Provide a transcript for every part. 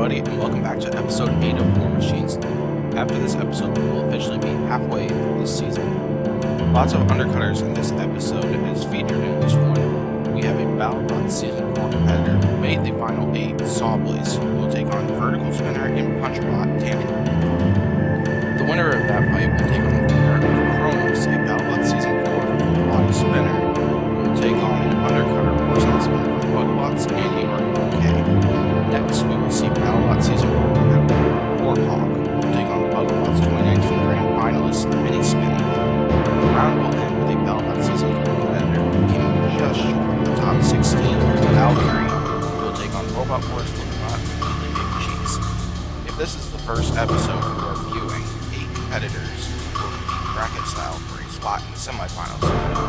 everybody, and welcome back to episode 8 of War Machines. After this episode, we will officially be halfway through this season. Lots of undercutters in this episode is featured in this one. We have a BattleBot Season 4 competitor who made the final 8 Sawblaze, who will take on Vertical Spinner and PuncherBot Tantrum. The winner of that fight will take on the winner of Kronos, a BattleBot Season 4 full body spinner, who will take on an undercutter horizontal spinner from BugBots and the Next, we will see BattleBot Season 4 competitor Warhawk will take on BugBot's 2019 Grand Finalist Mini Spin. The round will end with a BattleBot Season 4 competitor who came up just short of the top 16, Valkyrie, who will take on Robot Force Flipbot Really Big Cheese. If this is the first episode you are viewing, 8 competitors will compete bracket style for a spot in the semifinals.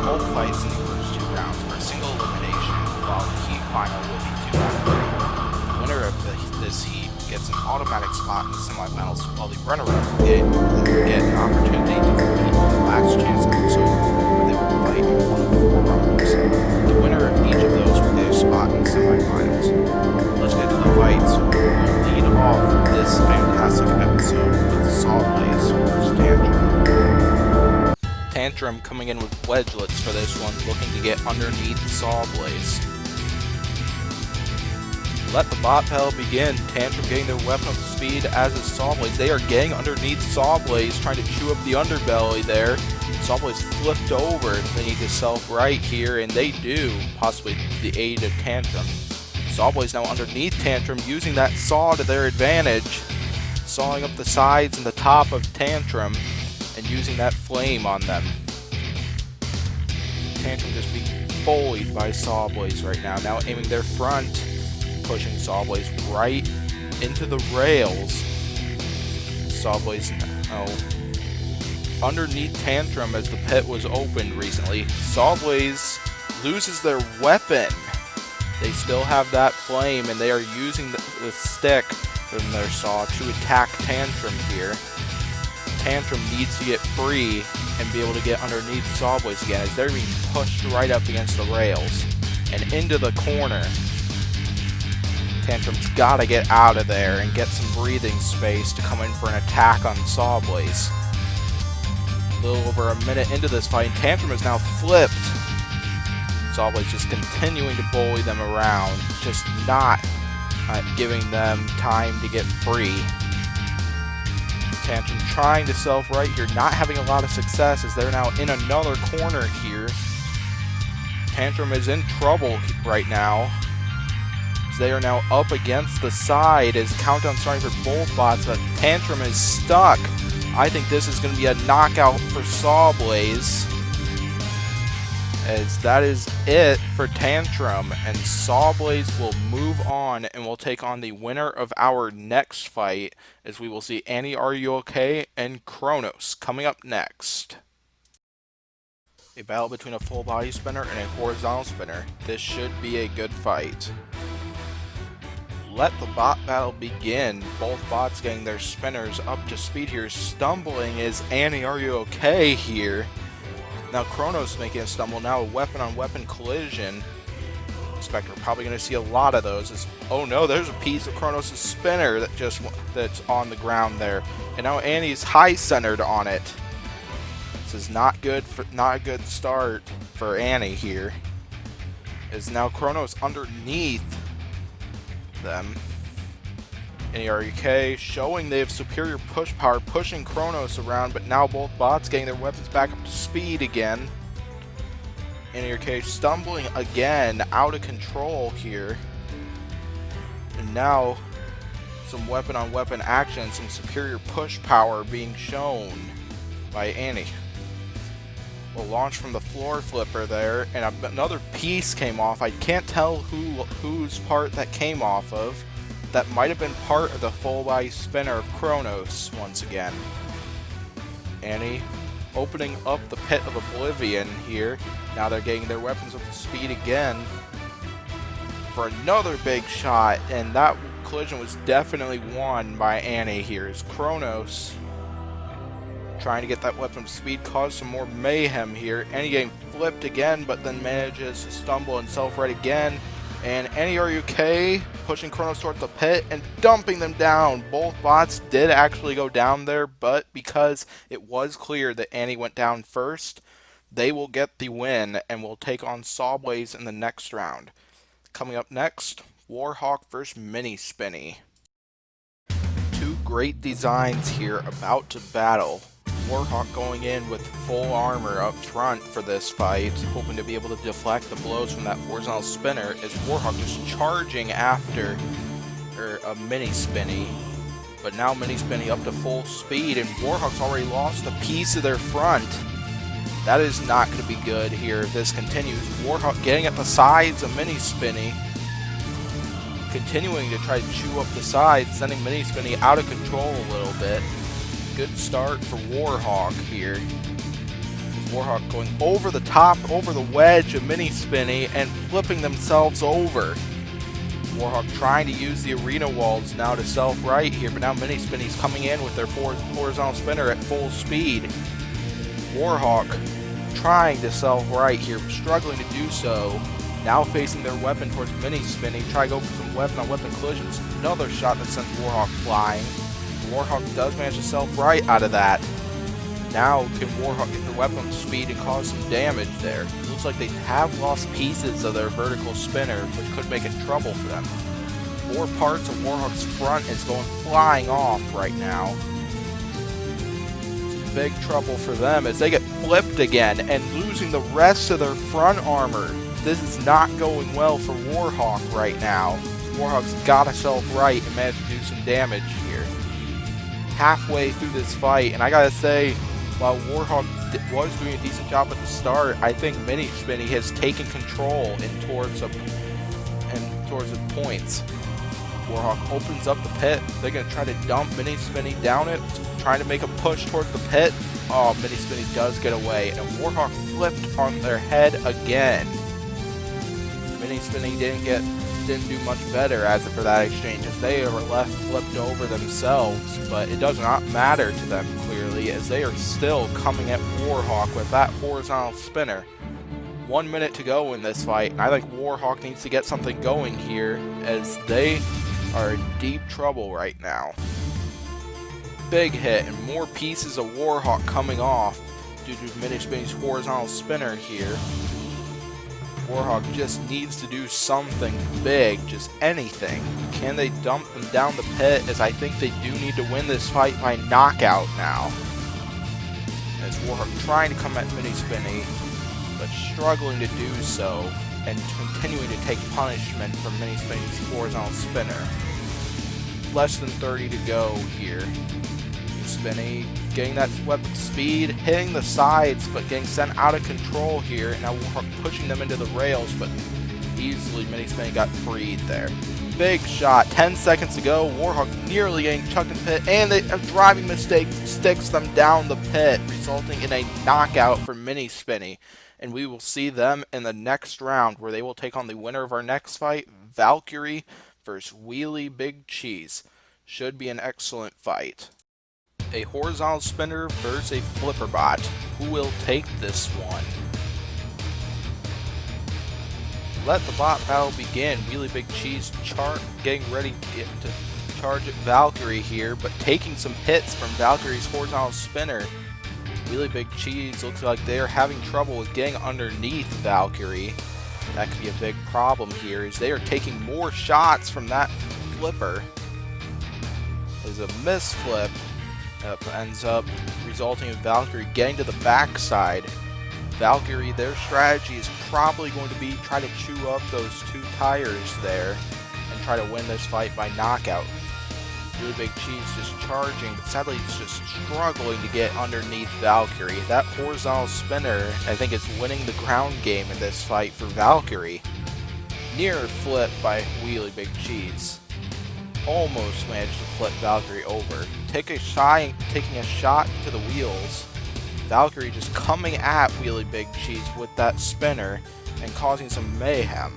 Both fights in the first 2 rounds are a single elimination, while the heat final will be 2 out of 3. The winner of this heat gets an automatic spot in the semifinals, while the runner-up get an opportunity to compete in the last chance episode, where they will fight in one of 4 rounds. The winner of each of those will get a spot in the semifinals. Let's get to the fights. We'll lead off this fantastic episode with Sawblaze versus Tantrum. Tantrum coming in with wedgelets for this one, looking to get underneath Sawblaze. Let the bot battle begin. Tantrum getting their weapon up to speed, as is Sawblaze. They are getting underneath Sawblaze, trying to chew up the underbelly there. Sawblaze flipped over. They need to self-right here, and they do, possibly the aid of Tantrum. Sawblaze now underneath Tantrum, using that saw to their advantage, sawing up the sides and the top of Tantrum, and using that flame on them. Tantrum just being bullied by Sawblaze right now. Now aiming their front, pushing Sawblaze right into the rails. Sawblaze now underneath Tantrum as the pit was opened recently. Sawblaze loses their weapon. They still have that flame, and they are using the stick from their saw to attack Tantrum here. Tantrum needs to get free and be able to get underneath Sawblaze again, as they're being pushed right up against the rails and into the corner. Tantrum's gotta get out of there and get some breathing space to come in for an attack on Sawblaze. A little over a minute into this fight, Tantrum is now flipped. Sawblaze just continuing to bully them around, just not giving them time to get free. Tantrum trying to self-right here, not having a lot of success, as they're now in another corner here. Tantrum is in trouble right now. They are now up against the side as countdown starting for both bots, but Tantrum is stuck. I think this is going to be a knockout for Sawblaze, as that is it for Tantrum, and Sawblaze will move on and will take on the winner of our next fight, as we will see Annie, Are You Okay? And Kronos coming up next. A battle between a full body spinner and a horizontal spinner. This should be a good fight. Let the bot battle begin. Both bots getting their spinners up to speed here. Stumbling is Annie, Are You Okay? Here. Now Kronos making a stumble. Now a weapon-on-weapon collision. Spectre probably going to see a lot of those. Oh no, there's a piece of Kronos' spinner that's on the ground there. And now Annie's high-centered on it. This is not a good start for Annie here. Is now Kronos underneath them. And RUK showing they have superior push power, pushing Kronos around, but now both bots getting their weapons back up to speed again. And RUK stumbling again, out of control here. And now some weapon-on-weapon action, some superior push power being shown by Annie. Will launch from the floor flipper there, and another piece came off. I can't tell whose part that came off of. That might have been part of the full body spinner of Kronos once again. Annie opening up the pit of oblivion here. Now they're getting their weapons up to speed again for another big shot, and that collision was definitely won by Annie here, as Kronos trying to get that weapon speed, cause some more mayhem here. Annie getting flipped again, but then manages to stumble and self-right again. And Annie, are you okay? Pushing Kronos towards the pit and dumping them down. Both bots did actually go down there, but because it was clear that Annie went down first, they will get the win and will take on Sawblaze in the next round. Coming up next, Warhawk vs. Mini Spinny. Two great designs here about to battle. Warhawk going in with full armor up front for this fight, hoping to be able to deflect the blows from that horizontal spinner, as Warhawk just charging after a Mini Spinny. But now Mini Spinny up to full speed, and Warhawk's already lost a piece of their front. That is not going to be good here if this continues. Warhawk getting at the sides of Mini Spinny, continuing to try to chew up the sides, sending Mini Spinny out of control a little bit. Good start for Warhawk here. Warhawk going over the top, over the wedge of Mini Spinny and flipping themselves over. Warhawk trying to use the arena walls now to self-right here, but now Mini Spinny's coming in with their horizontal spinner at full speed. Warhawk trying to self-right here, struggling to do so. Now facing their weapon towards Mini Spinny, try to go for some weapon-on-weapon collisions. Another shot that sends Warhawk flying. Warhawk does manage to self-right out of that. Now can Warhawk get their weapon speed and cause some damage there? Looks like they have lost pieces of their vertical spinner, which could make it trouble for them. 4 parts of Warhawk's front is going flying off right now. Big trouble for them as they get flipped again and losing the rest of their front armor. This is not going well for Warhawk right now. Warhawk's got to self-right and manage to do some damage here. Halfway through this fight, and I gotta say, while Warhawk was doing a decent job at the start, I think Mini Spinny has taken control and towards the points. Warhawk opens up the pit. They're gonna try to dump Mini Spinny down it, trying to make a push towards the pit. Oh, Mini Spinny does get away, and Warhawk flipped on their head again. Mini Spinny didn't do much better as for that exchange, as they were left flipped over themselves, but it does not matter to them clearly, as they are still coming at Warhawk with that horizontal spinner. 1 minute to go in this fight, and I think Warhawk needs to get something going here, as they are in deep trouble right now. Big hit, and more pieces of Warhawk coming off due to Mini Spinny's horizontal spinner here. Warhawk just needs to do something big, just anything. Can they dump them down the pit, as I think they do need to win this fight by knockout now. As Warhawk trying to come at Mini Spinny, but struggling to do so, and continuing to take punishment from Mini Spinny's horizontal spinner. Less than 30 to go here. Spinny getting that weapon speed, hitting the sides, but getting sent out of control here. And now Warhawk pushing them into the rails, but easily Mini Spinny got freed there. Big shot, 10 seconds to go. Warhawk nearly getting chucked in the pit, and a driving mistake sticks them down the pit, resulting in a knockout for Mini Spinny. And we will see them in the next round, where they will take on the winner of our next fight, Valkyrie versus Wheelie Big Cheese. Should be an excellent fight. A horizontal spinner versus a flipper bot. Who will take this one? Let the bot battle begin. Wheelie Big Cheese getting ready to charge at Valkyrie here, but taking some hits from Valkyrie's horizontal spinner. Wheelie Big Cheese looks like they are having trouble with getting underneath Valkyrie. That could be a big problem here, as they are taking more shots from that flipper. There's a misflip. Ends up resulting in Valkyrie getting to the backside. Valkyrie, their strategy is probably going to be try to chew up those 2 tires there and try to win this fight by knockout. Really Big Cheese just charging, but sadly he's just struggling to get underneath Valkyrie. That horizontal spinner, I think, is winning the ground game in this fight for Valkyrie. Near flip by Wheelie Big Cheese. Almost managed to flip Valkyrie over. Taking a shot to the wheels. Valkyrie just coming at Wheelie Big Cheese with that spinner and causing some mayhem.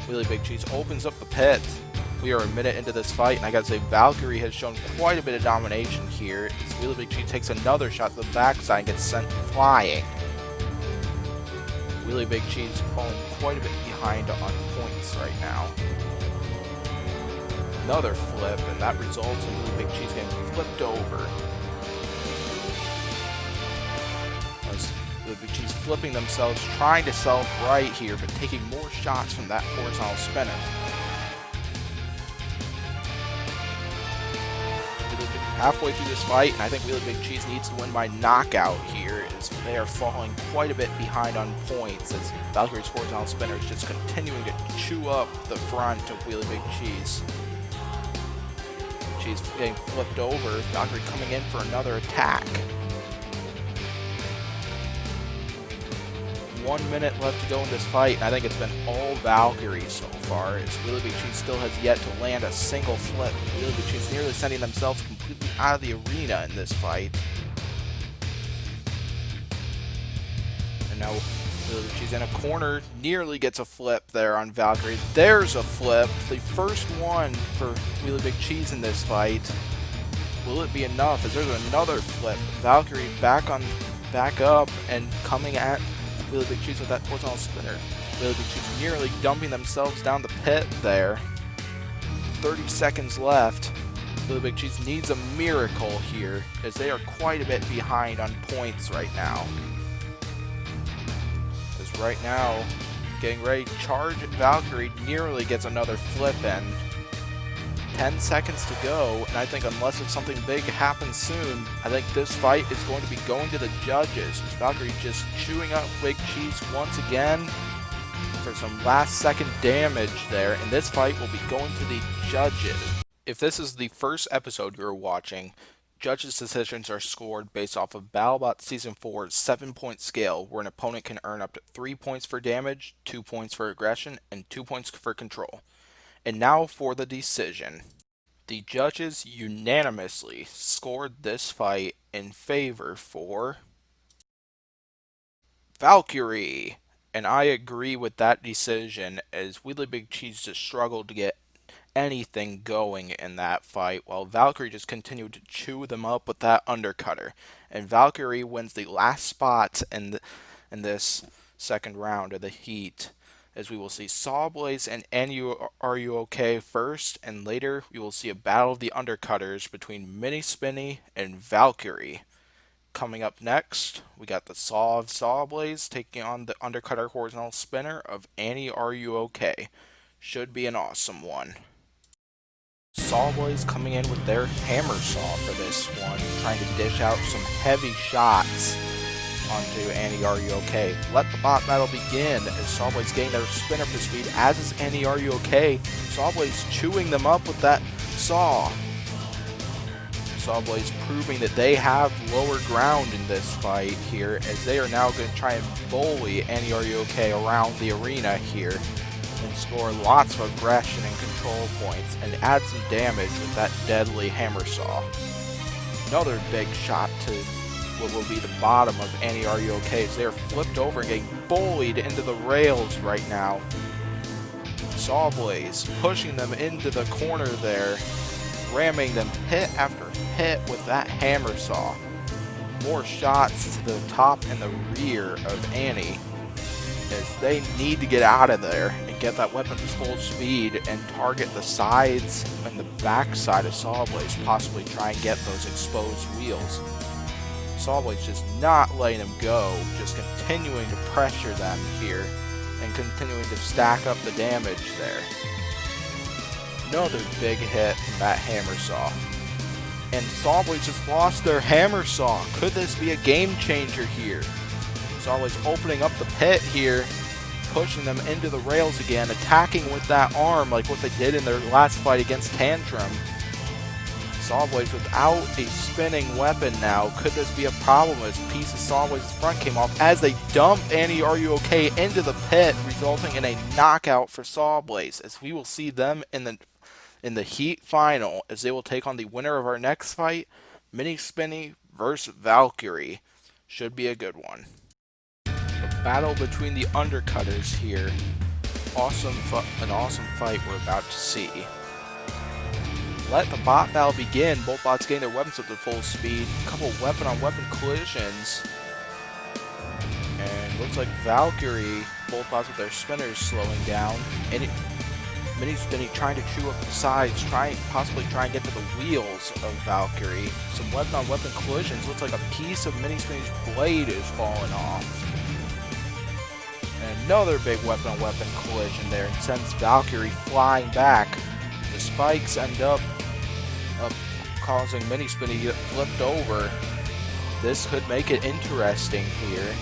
Wheelie Big Cheese opens up the pit. We are a minute into this fight, and I gotta say, Valkyrie has shown quite a bit of domination here. As Wheelie Big Cheese takes another shot to the backside and gets sent flying. Wheelie Big Cheese falling quite a bit behind behind on points right now. Another flip, and that results in the Big Cheese getting flipped over. As the Big Cheese flipping themselves, trying to self-right here, but taking more shots from that horizontal spinner. Halfway through this fight, and I think Wheelie Big Cheese needs to win by knockout here, as they are falling quite a bit behind on points, as Valkyrie's horizontal spinner is just continuing to chew up the front of Wheelie Big Cheese. She's getting flipped over, Valkyrie coming in for another attack. 1 minute left to go in this fight, and I think it's been all Valkyrie so far, as Wheelie Big Cheese still has yet to land a single flip. Wheelie Big Cheese nearly sending themselves completely out of the arena in this fight. And now Wheelie Big Cheese in a corner, nearly gets a flip there on Valkyrie. There's a flip, the first one for Wheelie Big Cheese in this fight. Will it be enough? As there's another flip, Valkyrie back up and coming at Wheelie Big Cheese with that horizontal spinner. Wheelie Big Cheese nearly dumping themselves down the pit there. 30 seconds left. Wheelie Big Cheese needs a miracle here, as they are quite a bit behind on points right now. As right now, getting ready to charge Valkyrie, nearly gets another flip in. 10 seconds to go, and I think unless if something big happens soon, I think this fight is going to be going to the judges. Valkyrie just chewing up Big Cheese once again for some last second damage there, and this fight will be going to the judges. If this is the first episode you're watching, judges' decisions are scored based off of BattleBot Season 4's 7-point scale, where an opponent can earn up to 3 points for damage, 2 points for aggression, and 2 points for control. And now for the decision. The judges unanimously scored this fight in favor for Valkyrie. And I agree with that decision, as Wheelie Big Cheese just struggled to get anything going in that fight, while Valkyrie just continued to chew them up with that undercutter. And Valkyrie wins the last spot in this second round of the heat, as we will see Sawblaze and Are You OK first, and later we will see a battle of the undercutters between Mini Spinny and Valkyrie. Coming up next, we got the Saw of Sawblaze taking on the undercutter horizontal spinner of Annie Are You OK. Should be an awesome one. Sawblaze coming in with their hammer saw for this one, trying to dish out some heavy shots onto Annie Are You OK. Let the bot battle begin, as Sawblaze getting their spinner for speed, as is Annie Are You OK. Sawblaze chewing them up with that saw. Sawblaze proving that they have lower ground in this fight here, as they are now going to try and bully Annie Are You OK around the arena here and score lots of aggression and control points and add some damage with that deadly hammer saw. Another big shot to what will be the bottom of Annie Are You OK, as they are flipped over and getting bullied into the rails right now. Sawblaze pushing them into the corner there, ramming them hit after hit with that hammer saw. More shots to the top and the rear of Annie, as they need to get out of there and get that weapon to full speed and target the sides and the back side of Sawblaze, possibly try and get those exposed wheels. Sawblaze just not letting them go, just continuing to pressure them here and continuing to stack up the damage there. Another big hit from that hammer saw. And Sawblaze just lost their hammer saw. Could this be a game changer here? Sawblaze opening up the pit here, pushing them into the rails again, attacking with that arm like what they did in their last fight against Tantrum. Sawblaze without a spinning weapon now. Could this be a problem, as a piece of Sawblaze's front came off as they dump Annie Are You OK into the pit, resulting in a knockout for Sawblaze, as we will see them in the heat final, as they will take on the winner of our next fight, Mini Spinny versus Valkyrie. Should be a good one. The battle between the undercutters here. An awesome fight we're about to see. Let the bot battle begin. Both bots getting their weapons up to full speed. A couple weapon on weapon collisions. And looks like Valkyrie both bots with their spinners slowing down. And Mini Spinny trying to chew up the sides, possibly try and get to the wheels of Valkyrie. Some weapon-on-weapon collisions. Looks like a piece of Mini Spinny's blade is falling off. And another big weapon-on-weapon collision there, and sends Valkyrie flying back. The spikes end up causing Mini Spinny to get flipped over. This could make it interesting here.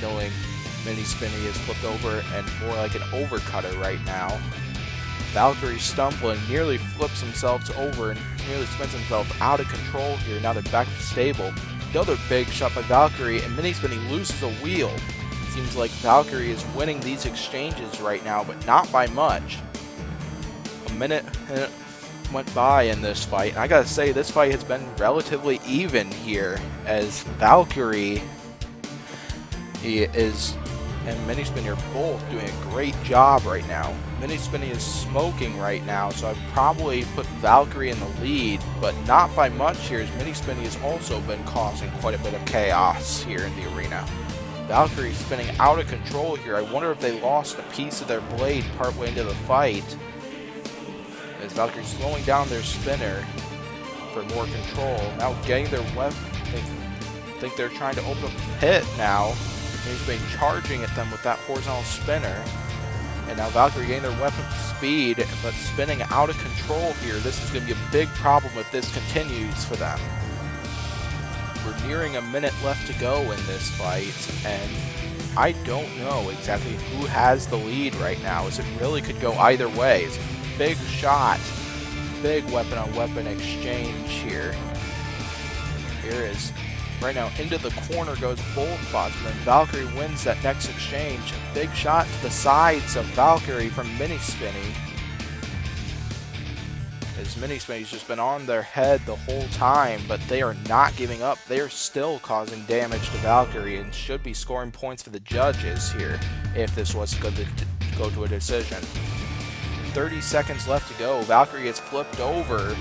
Knowing Mini Spinny is flipped over and more like an overcutter right now. Valkyrie stumbling, nearly flips themselves over and nearly spins himself out of control here. Now they're back to stable. Another big shot by Valkyrie, and Mini Spinny loses a wheel. It seems like Valkyrie is winning these exchanges right now, but not by much. A minute went by in this fight, and I gotta say, this fight has been relatively even here, as Valkyrie and Mini Spinny are both doing a great job right now. Mini Spinny is smoking right now, so I'd probably put Valkyrie in the lead, but not by much here, as Mini Spinny has also been causing quite a bit of chaos here in the arena. Valkyrie spinning out of control here. I wonder if they lost a piece of their blade partway into the fight, as Valkyrie slowing down their spinner for more control. Now getting their weapon. I think they're trying to open up the pit now. He's been charging at them with that horizontal spinner. And now Valkyrie getting their weapon speed, but spinning out of control here. This is going to be a big problem if this continues for them. We're nearing a minute left to go in this fight, and I don't know exactly who has the lead right now, as it really could go either way. It's a big shot, big weapon-on-weapon exchange here. Here is right now, into the corner goes both bots, and then Valkyrie wins that next exchange. A big shot to the sides of Valkyrie from Mini Spinny. As Mini Spinny's just been on their head the whole time, but they are not giving up. They are still causing damage to Valkyrie and should be scoring points for the judges here if this was going to go to a decision. 30 seconds left to go. Valkyrie gets flipped over.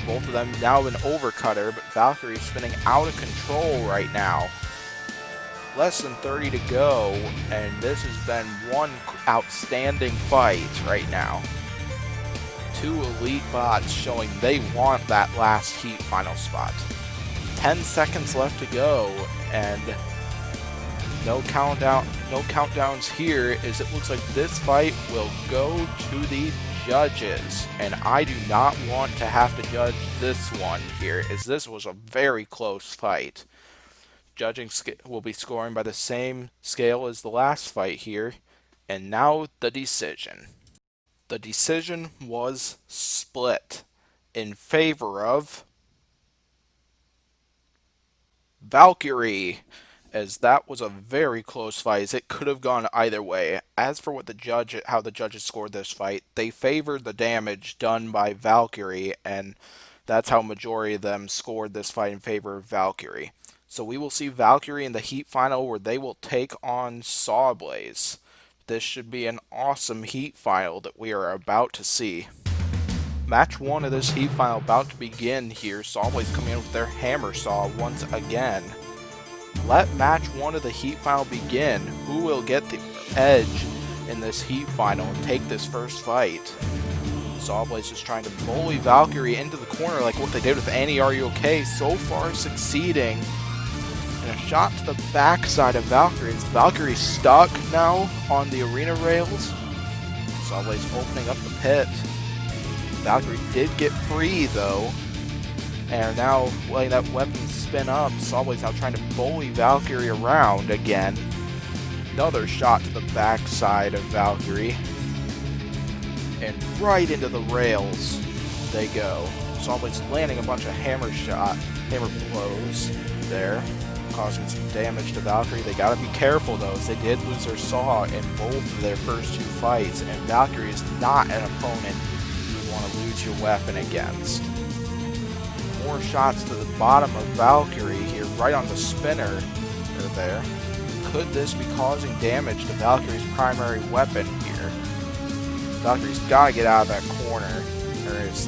Both of them now an overcutter, but Valkyrie is spinning out of control right now. Less than 30 to go, and this has been one outstanding fight right now. Two elite bots showing they want that last heat final spot. 10 seconds left to go, and no countdowns here, as it looks like this fight will go to the judges, and I do not want to have to judge this one here, as this was a very close fight. Judging will be scoring by the same scale as the last fight here, and now the decision. The decision was split in favor of Valkyrie, as that was a very close fight, as it could have gone either way. As for how the judges scored this fight, they favored the damage done by Valkyrie, and that's how majority of them scored this fight in favor of Valkyrie. So we will see Valkyrie in the heat final, where they will take on Sawblaze. This should be an awesome heat final that we are about to see. Match 1 of this heat final about to begin here. Sawblaze coming in with their hammer saw once again. Let match 1 of the heat final begin. Who will get the edge in this heat final and take this first fight? Sawblaze is trying to bully Valkyrie into the corner like what they did with Annie, Are You Okay? So far succeeding. And a shot to the backside of Valkyrie. Is Valkyrie stuck now on the arena rails? Sawblaze opening up the pit. Valkyrie did get free though, and are now letting that weapon spin up. Sawblaze now trying to bully Valkyrie around again. Another shot to the backside of Valkyrie, and right into the rails they go. Sawblaze landing a bunch of hammer blows there, causing some damage to Valkyrie. They gotta be careful though, as they did lose their saw in both of their first 2 fights, and Valkyrie is not an opponent you want to lose your weapon against. More shots to the bottom of Valkyrie here, right on the spinner there. Could this be causing damage to Valkyrie's primary weapon here? Valkyrie's got to get out of that corner.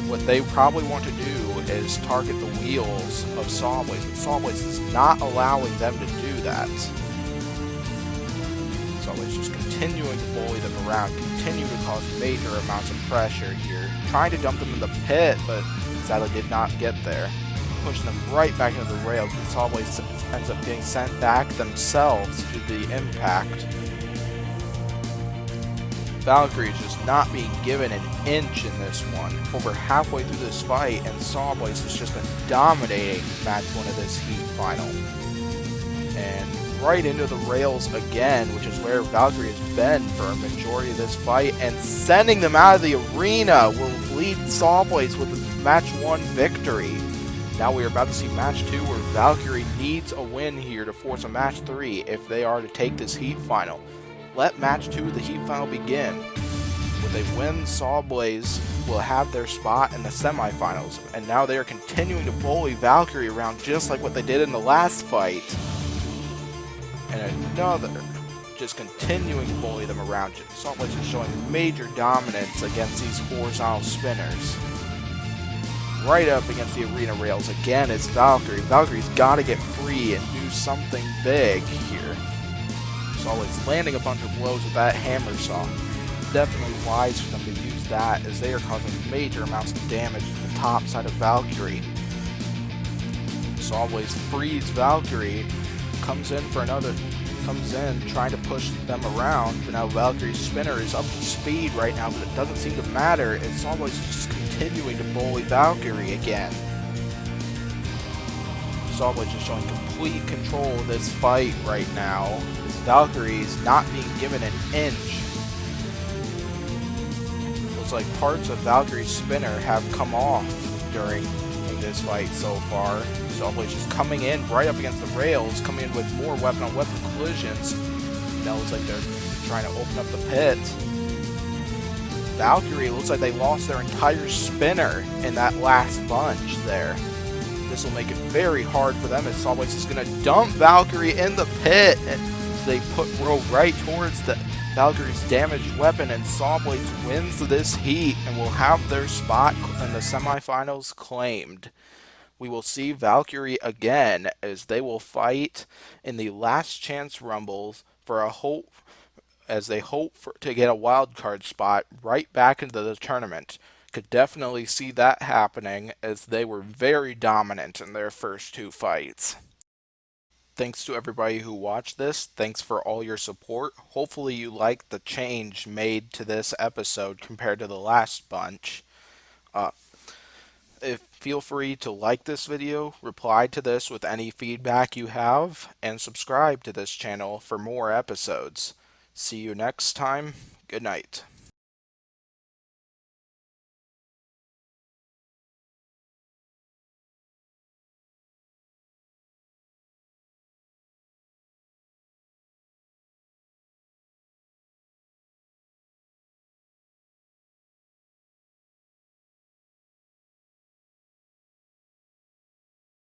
What they probably want to do is target the wheels of Sawblaze, but Sawblaze is not allowing them to do that. So it's just continuing to bully them around, continue to cause major amounts of pressure here. Trying to dump them in the pit, but sadly did not get there. Pushing them right back into the rails, but Sawblaze ends up getting sent back themselves due to the impact. Valkyrie is just not being given an inch in this one. Over halfway through this fight, and Sawblaze has just been dominating match 1 of this heat final. And right into the rails again, which is where Valkyrie has been for a majority of this fight, and sending them out of the arena will lead Sawblaze with the match 1 victory. Now we are about to see match 2, where Valkyrie needs a win here to force a match 3 if they are to take this heat final. Let match 2 of the heat final begin. With a win, Sawblaze will have their spot in the semifinals, and now they are continuing to bully Valkyrie around just like what they did in the last fight. And another, just continuing to bully them around. Sawblaze is showing major dominance against these horizontal spinners. Right up against the arena rails again is Valkyrie. Valkyrie's got to get free and do something big here. Always landing a bunch of blows with that hammer saw. Definitely wise for them to use that, as they are causing major amounts of damage to the top side of Valkyrie. Sawblaze frees Valkyrie, comes in trying to push them around, but now Valkyrie's spinner is up to speed right now, but it doesn't seem to matter, as Sawblaze is just continuing to bully Valkyrie again. Sawblaze is showing complete control of this fight right now. Valkyrie is not being given an inch. Looks like parts of Valkyrie's spinner have come off during this fight so far. Sawblaze is coming in right up against the rails, coming in with more weapon-on-weapon collisions. Now looks like they're trying to open up the pit. Valkyrie looks like they lost their entire spinner in that last bunch there. This will make it very hard for them, as Sawblaze is going to dump Valkyrie in the pit. And they roll right towards the Valkyrie's damaged weapon, and Sawblaze wins this heat and will have their spot in the semifinals claimed. We will see Valkyrie again, as they will fight in the last chance rumbles for a hope, as they hope to get a wild card spot right back into the tournament. Could definitely see that happening, as they were very dominant in their first 2 fights. Thanks to everybody who watched this. Thanks for all your support. Hopefully you liked the change made to this episode compared to the last bunch. Feel free to like this video, reply to this with any feedback you have, and subscribe to this channel for more episodes. See you next time. Good night.